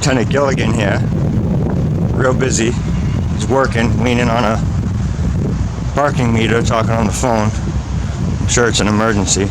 Lieutenant Gilligan here, real busy. He's working, leaning on a parking meter, talking on the phone. I'm sure it's an emergency.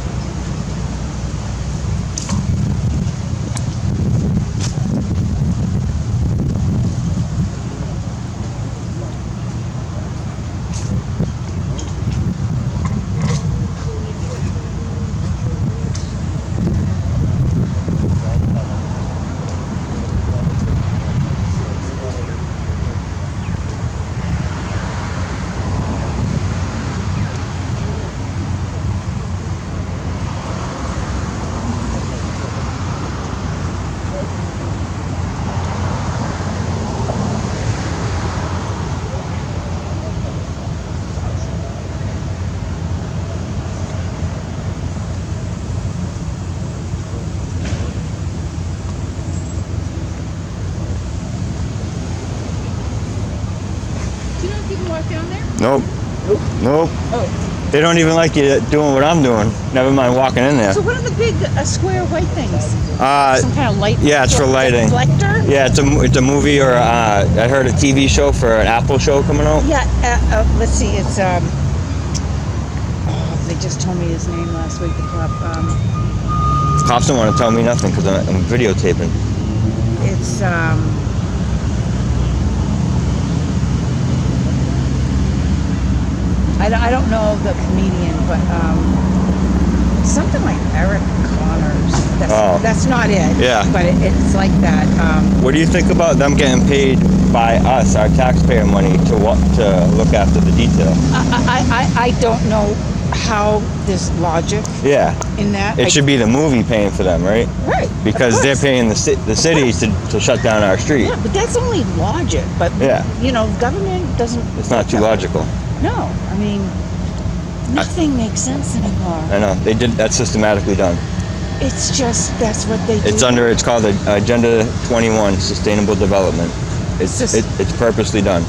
Walk down there? Nope. Nope. Oh. They don't even like you doing what I'm doing. Never mind walking in there. So what are the big square white things? Some kind of light? Yeah, it's for lighting. Reflector? Yeah, it's a movie, or I heard a TV show for an Apple show coming out. Yeah, let's see, it's, they just told me his name last week, the cop. Cops don't want to tell me nothing because I'm videotaping. It's, I don't know the comedian, but something like Eric Connors. That's not it. Yeah. But it's like that. What do you think about them getting paid by us, our taxpayer money, to look after the detail? I don't know how there's logic. Yeah. In that. It should be the movie paying for them, right? Right. Because they're paying the city to shut down our street. Yeah, but that's only logic. But yeah. Government doesn't. It's not too logical. No, I mean, nothing makes sense anymore. I know, that's systematically done. It's just, that's what they do. It's called Agenda 21, Sustainable Development. It's purposely done.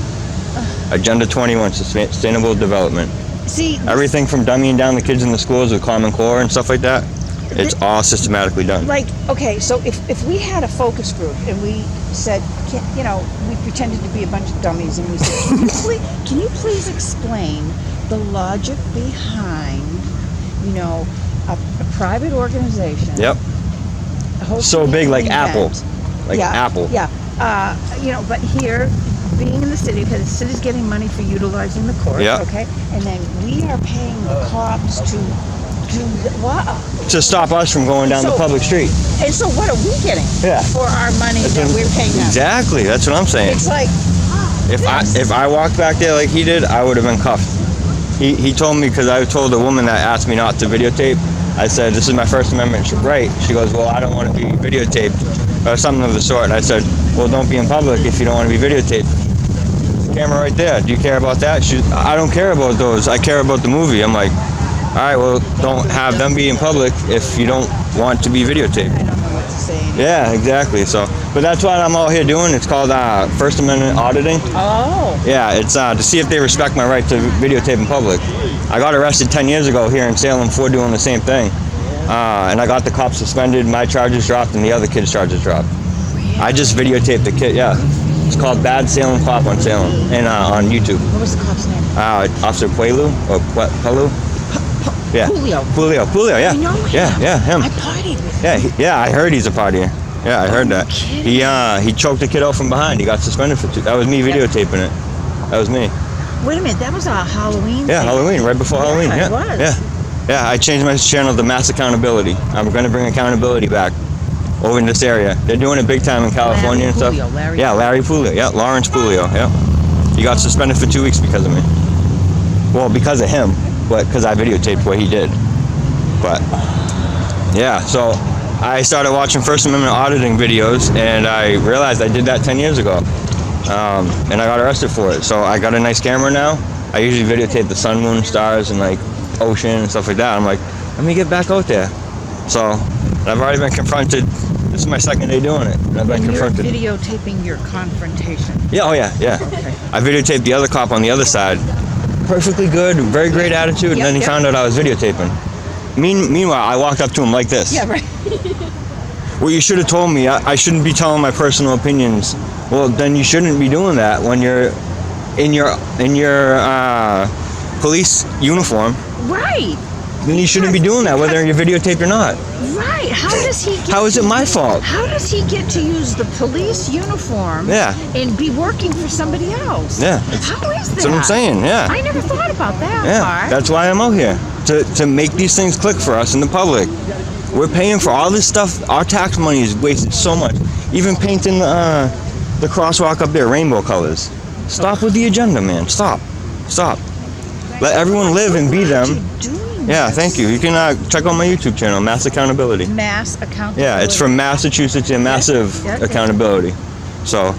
Agenda 21, Sustainable Development. See, everything from dumbing down the kids in the schools with Common Core and stuff like that, it's all systematically done. Like, okay, so if we had a focus group and we said, we pretended to be a bunch of dummies and we said, can you please explain the logic behind, a private organization? Yep. So big, like Apple. Like Apple. Yeah. But here, being in the city, because the city's getting money for utilizing the courts, okay? And then we are paying the cops to stop us from going down the public street. And so what are we getting for our money that we're paying them? Exactly, that's what I'm saying. It's like, if I walked back there like he did, I would have been cuffed. He told me, because I told a woman that asked me not to videotape, I said, this is my First Amendment right. She goes, well, I don't want to be videotaped, or something of the sort. And I said, well, don't be in public if you don't want to be videotaped. Camera right there. Do you care about that? I don't care about those. I care about the movie. I'm like, all right, well, don't have them be in public if you don't want to be videotaped. I don't know what to say anymore. Yeah, exactly. So, but that's what I'm out here doing. It's called First Amendment auditing. Oh. Yeah, it's to see if they respect my right to videotape in public. I got arrested 10 years ago here in Salem for doing the same thing. And I got the cops suspended, my charges dropped, and the other kid's charges dropped. I just videotaped the kid, yeah. It's called Bad Salem Cop on Salem, and on YouTube. What was the cop's name? Officer Puelu, or Pelu. Yeah. Julio, yeah. I know him. Yeah, him. I partied with him. Yeah, I heard he's a partier. Yeah, I heard that. He choked the kid out from behind. He got suspended for 2. That was me videotaping it. That was me. Wait a minute, that was a Halloween thing. Halloween, right before Halloween. Yeah, it was. Yeah, I changed my channel to Mass Accountability. I'm going to bring accountability back over in this area. They're doing it big time in California and stuff. Larry Puglio. Yeah, Lawrence Puglio. Yeah. He got suspended for 2 weeks because of me. Well, because of him, but because I videotaped what he did. But yeah, so I started watching First Amendment auditing videos, and I realized I did that 10 years ago. And I got arrested for it. So I got a nice camera now. I usually videotape the sun, moon, stars, and like ocean and stuff like that. I'm like, let me get back out there. So I've already been confronted. This is my second day doing it. And I've been confronted. You're videotaping your confrontation. Yeah, oh yeah. Okay. I videotaped the other cop on the other side. Perfectly good, very great attitude, and then he found out I was videotaping. Meanwhile, I walked up to him like this. Yeah, right. Well, you should have told me. I shouldn't be telling my personal opinions. Well, then you shouldn't be doing that when you're in your police uniform. Right. Then you shouldn't be doing that, whether you're videotaped or not. Right. How does he get How is it my fault? How does he get to use the police uniform and be working for somebody else? Yeah. How is that? That's what I'm saying, yeah. I never thought about that part. That's why I'm out here. To make these things click for us in the public. We're paying for all this stuff. Our tax money is wasted so much. Even painting the crosswalk up there, rainbow colors. Stop with the agenda, man. Stop. Let everyone live and be them. Yeah, thank you. You can check out my YouTube channel, Mass Accountability. Mass Accountability. Yeah, it's from Massachusetts and Massive Accountability. So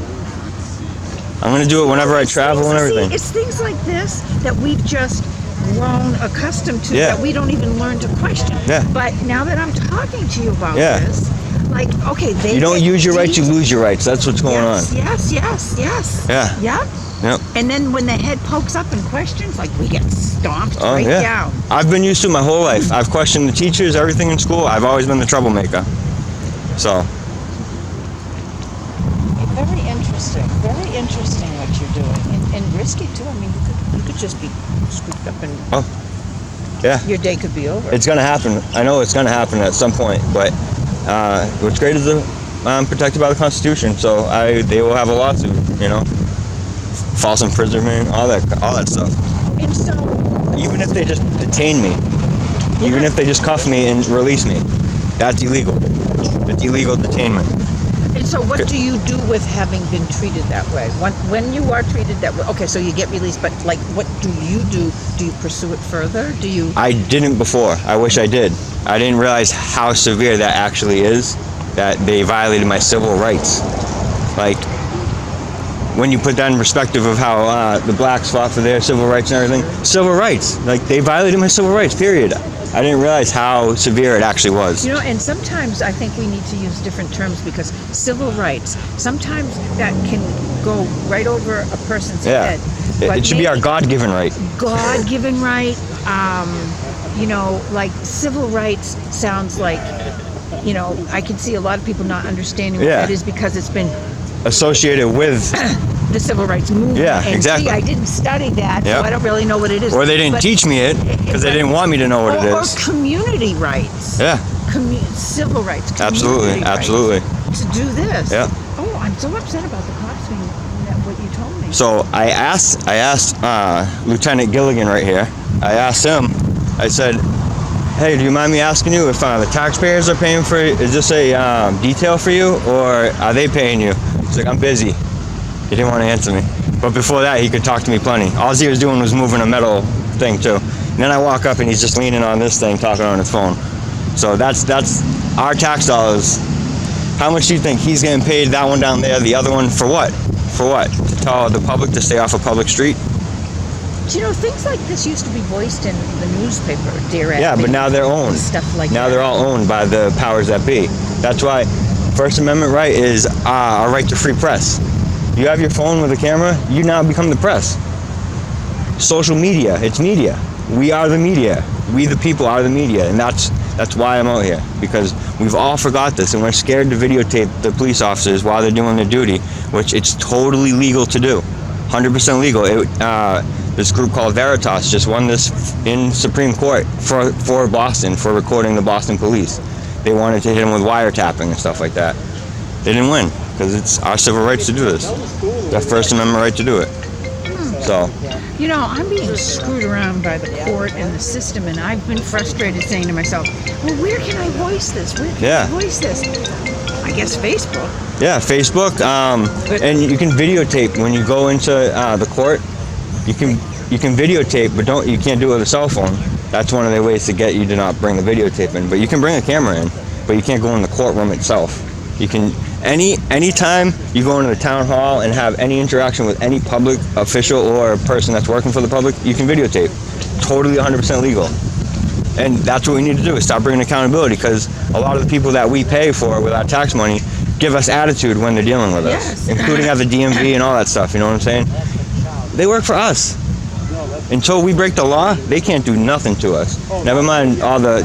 I'm gonna do it whenever I travel and everything. It's things like this that we've just grown accustomed to that we don't even learn to question. Yeah. But now that I'm talking to you about this, like, okay, you don't use your rights, you lose your rights. That's what's going on. Yes. Yeah. Yep. And then when the head pokes up and questions, like, we get stomped down. I've been used to it my whole life. I've questioned the teachers, everything in school. I've always been the troublemaker. So. Very interesting what you're doing. And risky, too. I mean, you could just be scooped up and your day could be over. It's going to happen. I know it's going to happen at some point. But what's great is I'm protected by the Constitution. So they will have a lawsuit, false imprisonment, all that stuff. And so, even if they just detain me, even if they just cuff me and release me, that's illegal. It's illegal detainment. And so what do you do with having been treated that way? When you are treated that way, okay, so you get released, but like, what do you do? Do you pursue it further? Do you? I didn't before. I wish I did. I didn't realize how severe that actually is, that they violated my civil rights. Like, when you put that in perspective of how the blacks fought for their civil rights and everything, civil rights, like, they violated my civil rights, period. I didn't realize how severe it actually was. And sometimes I think we need to use different terms, because civil rights, sometimes that can go right over a person's head. It should be our God-given right. God-given right. Like, civil rights sounds like, I can see a lot of people not understanding what that is, because it's been associated with the civil rights movement. Yeah, exactly. See, I didn't study that, so I don't really know what it is. Or they didn't teach me it because they didn't want me to know what it is. Or community rights. Yeah. Civil rights. Absolutely. To do this. Yeah. Oh, I'm so upset about the cops being what you told me. So I asked Lieutenant Gilligan right here. I asked him. I said, "Hey, do you mind me asking you if the taxpayers are paying for it? Is this a detail for you, or are they paying you?" He's like, "I'm busy." He didn't want to answer me. But before that, he could talk to me plenty. All he was doing was moving a metal thing, too. And then I walk up, and he's just leaning on this thing, talking on his phone. So that's our tax dollars. How much do you think he's getting paid, that one down there, the other one, for what? For what? To tell the public to stay off a public street? Things like this used to be voiced in the newspaper, Dear Abby. Yeah, but now they're owned. Stuff like that. Now they're all owned by the powers that be. That's why First Amendment right is a right to free press. You have your phone with a camera, you now become the press. Social media, it's media. We are the media. We the people are the media, and that's why I'm out here, because we've all forgot this, and we're scared to videotape the police officers while they're doing their duty, which it's totally legal to do, 100% legal. This group called Veritas just won this in Supreme Court for Boston, for recording the Boston police. They wanted to hit them with wiretapping and stuff like that. They didn't win, because it's our civil rights to do this. That First Amendment right to do it. So. I'm being screwed around by the court and the system, and I've been frustrated saying to myself, well, where can I voice this? Where can I voice this? I guess Facebook. Yeah, Facebook. And you can videotape when you go into the court. You can videotape, but you can't do it with a cell phone. That's one of the ways to get you to not bring the videotape in. But you can bring a camera in, but you can't go in the courtroom itself. You can anytime you go into the town hall and have any interaction with any public official or person that's working for the public, you can videotape. Totally 100% legal. And that's what we need to do, is start bringing accountability, because a lot of the people that we pay for with our tax money give us attitude when they're dealing with us, including at the DMV and all that stuff, you know what I'm saying? They work for us. Until we break the law, they can't do nothing to us. Never mind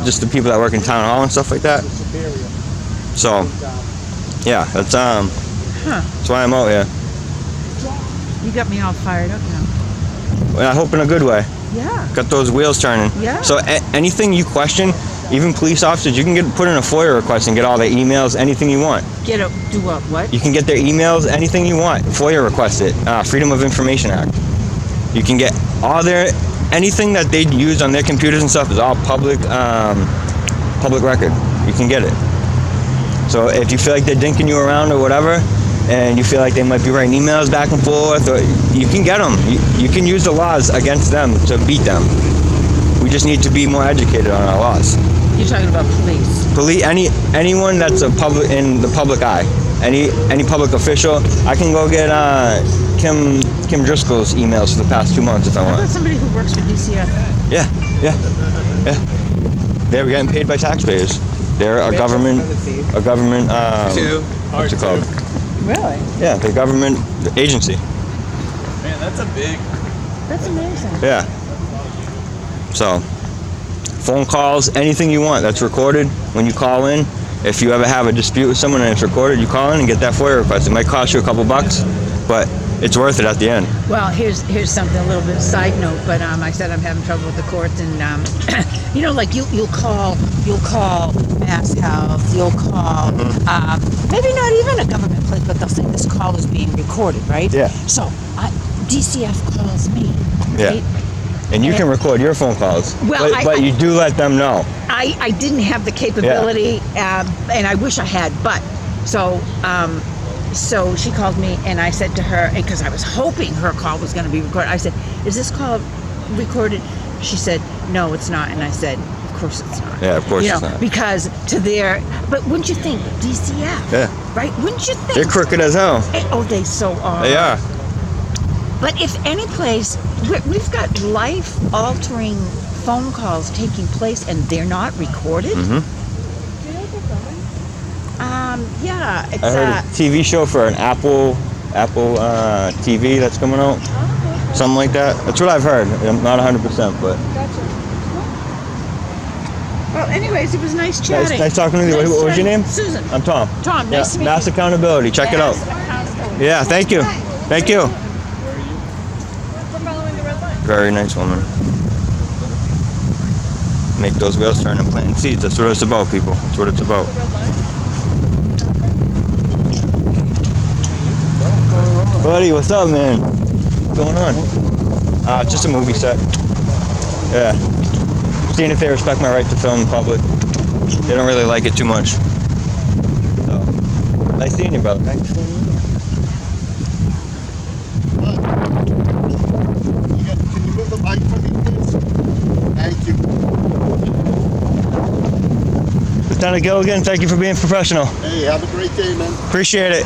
just the people that work in town hall and stuff like that. So, yeah, that's why I'm out here. You got me all fired up now. And I hope in a good way. Yeah. Got those wheels turning. Yeah. So anything you question, even police officers, you can put in a FOIA request and get all their emails, anything you want. Do what? You can get their emails, anything you want. FOIA request it. Freedom of Information Act. You can get all anything that they use on their computers and stuff is all public record. You can get it. So if you feel like they're dinking you around or whatever, and you feel like they might be writing emails back and forth, or you can get them. You can use the laws against them to beat them. We just need to be more educated on our laws. You're talking about police. Anyone that's in the public eye, any public official. I can go get Kim Driscoll's emails for the past 2 months if I How want. about somebody who works for DCF? Yeah. They're getting paid by taxpayers. They're a government. What's it called? Really? Yeah, the government agency. Man, that's amazing. Yeah. So, phone calls, anything you want, that's recorded when you call in. If you ever have a dispute with someone and it's recorded, you call in and get that FOIA request. It might cost you a couple bucks, but it's worth it at the end. Well, here's something, a little bit of side note, but I said I'm having trouble with the courts, and like you'll call Mass Health, you'll call maybe not even a government place, but they'll say this call is being recorded, right? Yeah. So DCF calls me, right? Yeah. And you can record your phone calls, Well, but you do let them know. I didn't have the capability, and I wish I had, but so she called me, and I said to her, because I was hoping her call was going to be recorded, I said, is this call recorded? She said, no, it's not. And I said, of course it's not. Yeah, of course it's not. Because but wouldn't you think, DCF, Yeah. right? Wouldn't you think? They're crooked as hell. Oh, they so are. They are. But if any place, we've got life-altering phone calls taking place, and they're not recorded. Mm-hmm. Yeah, it's I heard a TV show for an Apple TV that's coming out. Something like that. That's what I've heard. I'm not 100%, but. Well, anyways, it was nice chatting. Nice talking with you. What was your name? Susan. I'm Tom. Tom, nice to meet Mass you. Accountability. Check it out. Accountability. Yeah, thank you. Thank you. We're following the red line. Very nice woman. Make those wheels turn and plant seeds. That's what it's about, people. That's what it's about. Buddy, what's up, man? What's going on? Just a movie set. Yeah. Seeing if they respect my right to film in public. They don't really like it too much. So, nice seeing you, brother. Thanks. Can you move the mic for me, please? Thank you. Lieutenant Gilligan, thank you for being professional. Hey, have a great day, man. Appreciate it.